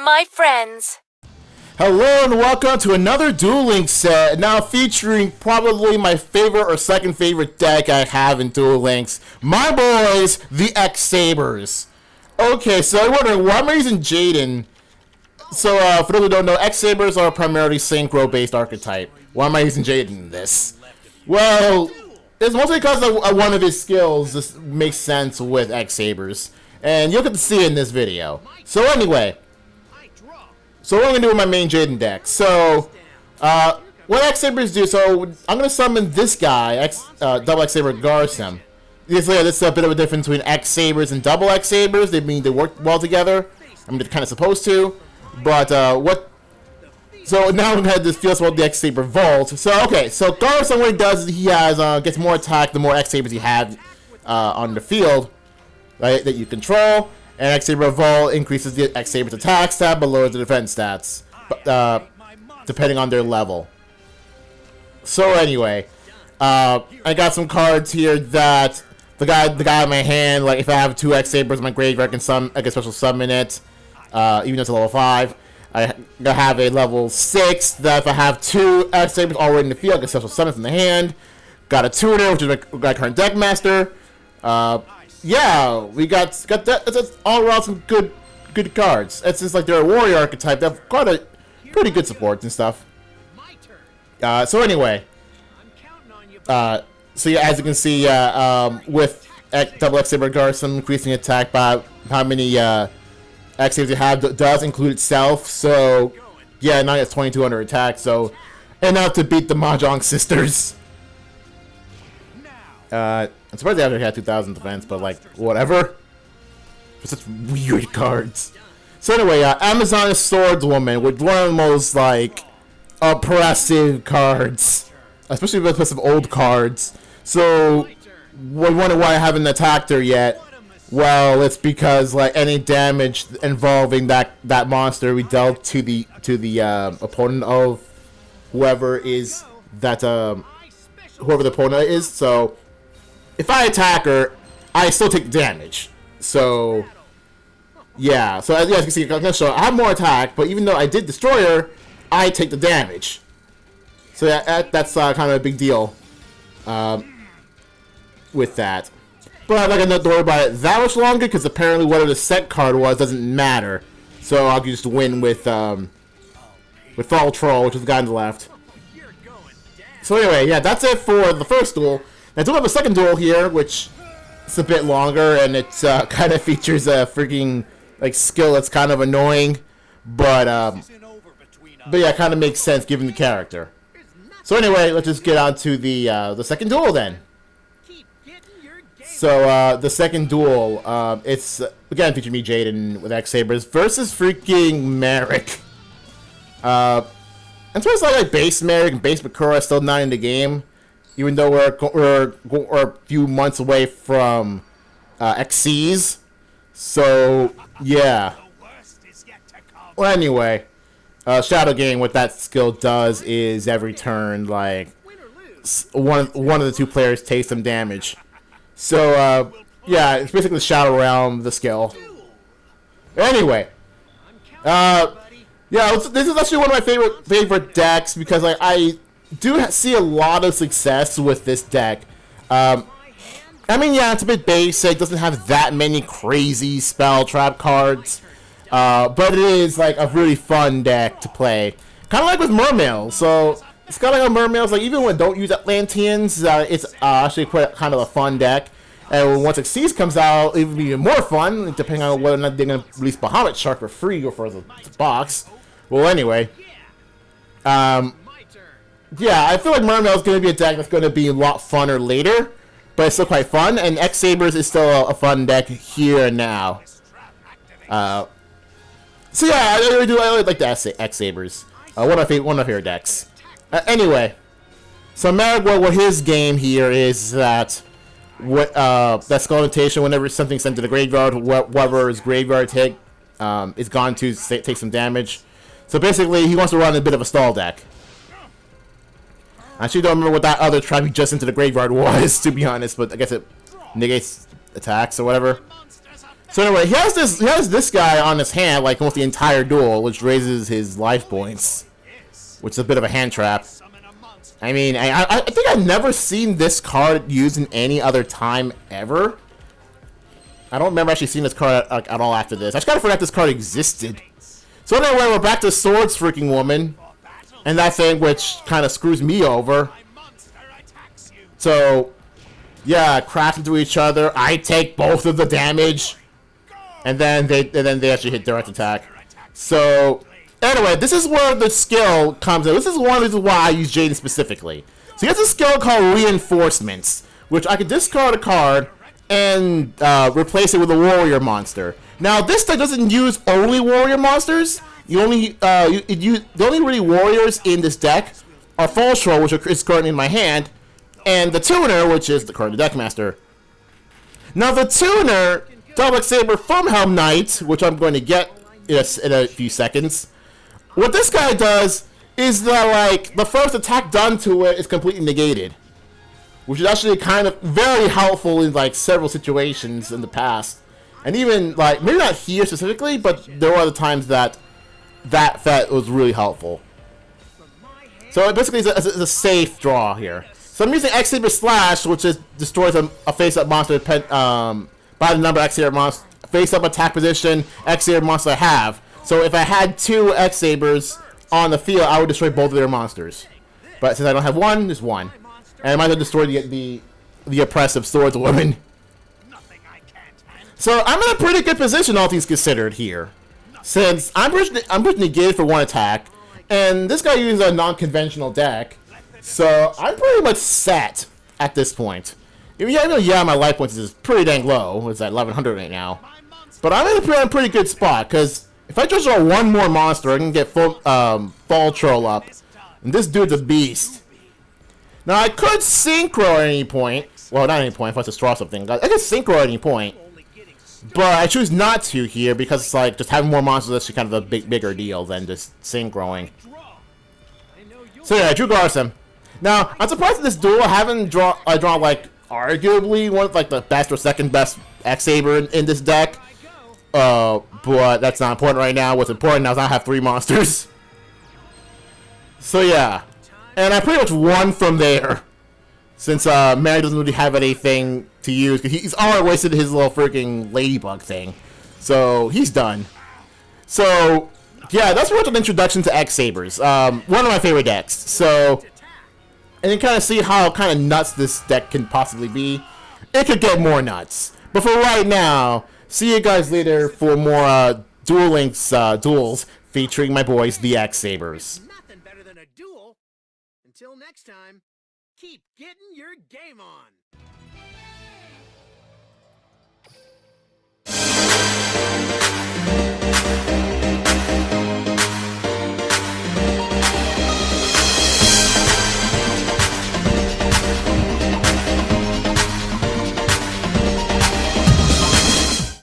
my friends. Hello and welcome to another Duel Links set, now featuring probably my favorite or second favorite deck I have in Duel Links. My boys, the X-Sabers. Okay, so I'm wondering, why am I using Jaden? So, for those who don't know, X-Sabers are primarily Synchro-based archetype. Why am I using Jaden in this? Well, it's mostly because of one of his skills just makes sense with X-Sabers. And you'll get to see it in this video. So anyway, so what I'm going to do with my main Jaden deck. So, what X-Sabers do, so I'm going to summon this guy, Double X-Saber Garson. This is a bit of a difference between X-Sabers and Double X-Sabers. They mean they work well together. I mean, they're kind of supposed to. But, so now we've had this feels about the X-Saber Vault. So, okay, so Garson, what he does is he has, gets more attack the more X-Sabers you have, on the field, right, that you control. And X-Saber Vault increases the X-Saber's attack stat, but lowers the defense stats, depending on their level. So anyway, I got some cards here that the guy in my hand, like if I have 2 X-Sabers in my graveyard, I can special summon it, even though it's a level 5. I have a level 6 that if I have 2 X-Sabers already in the field, I can special summon from the hand. Got a tutor, which is my current deck master. Yeah, we got that. It's all around some good cards. It's just like they're a warrior archetype. They've got a pretty good support and stuff. So anyway, so yeah, as you can see, with Double X-Saber Garson increasing attack by how many X-Sabers you have does include itself. So yeah, now it's 2200 attack. So enough to beat the Mahjong sisters. I'm surprised they actually had 2000 defense, but like, whatever. For such weird cards. So anyway, Amazon Swordswoman, with one of the most, like, oppressive cards. Especially with some old cards. So, we wonder why I haven't attacked her yet. Well, it's because, like, any damage involving that monster we dealt to the opponent of whoever is that, whoever the opponent is, so if I attack her, I still take damage. So, yeah. So, as you guys can see, I'm going to show I have more attack, but even though I did destroy her, I take the damage. So, that's kind of a big deal with that. But I'm not going to worry about it that much longer, because apparently whatever the set card was doesn't matter. So, I'll just win with Fall Troll, which is the guy on the left. So, anyway, yeah, that's it for the first duel. I do have a second duel here, which is a bit longer, and it kind of features a freaking like skill that's kind of annoying, but yeah, kind of makes sense given the character. So anyway, let's just get on to the second duel then. So the second duel, it's again featuring me, Jaden, with X-Sabers versus freaking Merrick. And so it's like base Merrick and base Bakura are still not in the game. Even though we're a few months away from XCs. So, yeah. Well, anyway. Shadow Game, what that skill does is every turn, like, one of the 2 players takes some damage. So, yeah, it's basically the Shadow Realm, the skill. Anyway. Yeah, this is actually one of my favorite decks because, like, I do see a lot of success with this deck. I mean, yeah, it's a bit basic, doesn't have that many crazy spell trap cards, but it is like a really fun deck to play. Kind of like with Mermails. So it's kind of like Mermails, like even when I don't use Atlanteans, it's actually quite kind of a fun deck. And once Xyz comes out, it will be even more fun, depending on whether or not they're going to release Bahamut Shark for free or for the box. Well, anyway. Yeah, I feel like Mermail is going to be a deck that's going to be a lot funner later, but it's still quite fun, and X-Sabers is still a fun deck here and now. So yeah, I really like the X-Sabers. One of my favorite decks. Anyway, so Merrick, what his game here is that that Skull Notation, whenever something's sent to the graveyard, whatever's graveyard take is gone to take some damage. So basically, he wants to run a bit of a stall deck. I actually don't remember what that other trap he just into the graveyard was, to be honest, but I guess it negates attacks or whatever. So anyway, he has this guy on his hand like almost the entire duel, which raises his life points, which is a bit of a hand trap. I mean, I think I've never seen this card used in any other time ever. I don't remember actually seeing this card at all after this. I just gotta forget this card existed. So anyway, we're back to Swords Freaking Woman, and that thing which kind of screws me over. So, yeah, crash into each other. I take both of the damage, and then they actually hit direct attack. So anyway, this is where the skill comes in. This is one of the reasons why I use Jaden specifically. So he has a skill called Reinforcements, which I could discard a card and replace it with a warrior monster. Now this deck doesn't use only warrior monsters. The only really warriors in this deck are Fall Troll, which is currently in my hand, and the Tuner, which is the card of the Deckmaster. Now the Tuner, double X-Saber from Helm Knight, which I'm going to get in a few seconds. What this guy does is that, like, the first attack done to it is completely negated, which is actually kind of very helpful in, like, several situations in the past. And even, like, maybe not here specifically, but there were other times that was really helpful. So it basically is a safe draw here. So I'm using X-Saber Slash, which is destroys a face-up monster by the number of X-Saber monster face-up attack position X-Saber monster I have. So if I had 2 X-Sabers on the field, I would destroy both of their monsters. But since I don't have one, there's one. And I might as well destroy the oppressive Swords Woman. So I'm in a pretty good position, all things considered here. Since I'm pretty negated for 1 attack, and this guy uses a non-conventional deck, so I'm pretty much set at this point. Yeah, my life points is pretty dang low. It's at 1100 right now. But I'm in a pretty good spot, because if I just draw 1 more monster, I can get Fall Troll up. And this dude's a beast. Now, I could Synchro at any point. Well, not at any point, if I just draw something. I could Synchro at any point. But I choose not to here, because it's like, just having more monsters is actually kind of a bigger deal than just Synchroing. So yeah, I drew Garthim. Now, I'm surprised at this duel I haven't drawn like, arguably one of like the best or second best X-Saber in this deck. But that's not important right now. What's important now is I have 3 monsters. So yeah. And I pretty much won from there. Since Mary doesn't really have anything to use, because he's already wasted his little freaking ladybug thing. So he's done. So yeah, that's pretty much an introduction to X-Sabers. One of my favorite decks. So, and you kind of see how kind of nuts this deck can possibly be. It could get more nuts. But for right now, see you guys later for more Duel Links duels featuring my boys, the X-Sabers. Nothing better than a duel. Until next time, keep getting your game on.